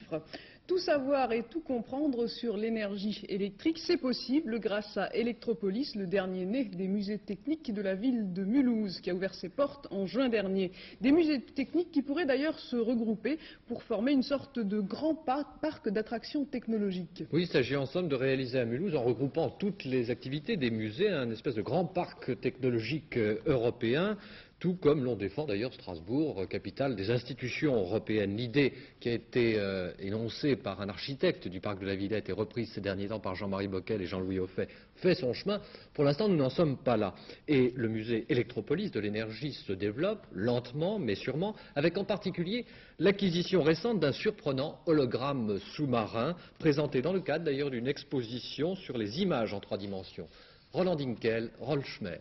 chiffres. Tout savoir et tout comprendre sur l'énergie électrique, c'est possible grâce à Electropolis, le dernier né des musées techniques de la ville de Mulhouse, qui a ouvert ses portes en juin dernier. Des musées techniques qui pourraient d'ailleurs se regrouper pour former une sorte de grand parc d'attractions technologiques. Oui, il s'agit en somme de réaliser à Mulhouse, en regroupant toutes les activités des musées, un espèce de grand parc technologique européen, tout comme l'on défend d'ailleurs Strasbourg, capitale des institutions européennes. L'idée qui a été énoncée par un architecte du parc de la Villette et reprise ces derniers temps par Jean-Marie Bockel et Jean-Louis Hoffet fait son chemin. Pour l'instant, nous n'en sommes pas là. Et le musée Electropolis de l'énergie se développe lentement mais sûrement, avec en particulier l'acquisition récente d'un surprenant hologramme sous-marin, présenté dans le cadre d'ailleurs d'une exposition sur les images en 3 dimensions. Roland Dinkel, Rolf Schmer.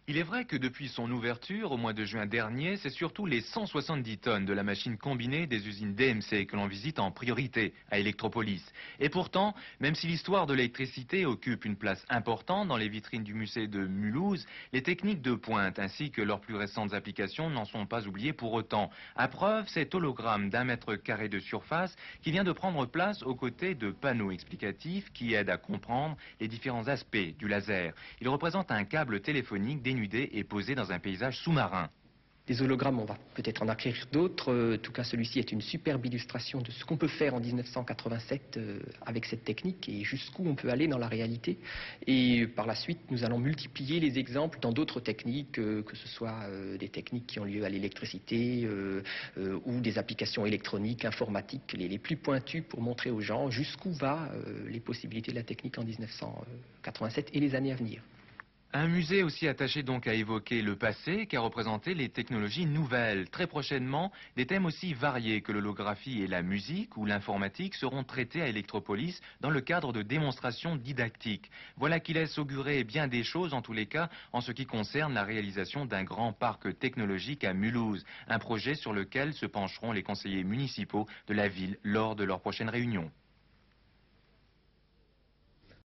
Il est vrai que depuis son ouverture au mois de juin dernier, c'est surtout les 170 tonnes de la machine combinée des usines DMC que l'on visite en priorité à Electropolis. Et pourtant, même si l'histoire de l'électricité occupe une place importante dans les vitrines du musée de Mulhouse, les techniques de pointe ainsi que leurs plus récentes applications n'en sont pas oubliées pour autant. À preuve, cet hologramme d'1 mètre carré de surface qui vient de prendre place aux côtés de panneaux explicatifs qui aident à comprendre les différents aspects du laser. Il représente un câble téléphonique dénudé et posé dans un paysage sous-marin. Des hologrammes, on va peut-être en acquérir d'autres. En tout cas, celui-ci est une superbe illustration de ce qu'on peut faire en 1987 avec cette technique et jusqu'où on peut aller dans la réalité. Et par la suite, nous allons multiplier les exemples dans d'autres techniques, que ce soit des techniques qui ont lieu à l'électricité ou des applications électroniques, informatiques, les plus pointues pour montrer aux gens jusqu'où va les possibilités de la technique en 1987 et les années à venir. Un musée aussi attaché donc à évoquer le passé qu'à représenter les technologies nouvelles. Très prochainement, des thèmes aussi variés que l'holographie et la musique ou l'informatique seront traités à Electropolis dans le cadre de démonstrations didactiques. Voilà qui laisse augurer bien des choses en tous les cas en ce qui concerne la réalisation d'un grand parc technologique à Mulhouse. Un projet sur lequel se pencheront les conseillers municipaux de la ville lors de leur prochaine réunion.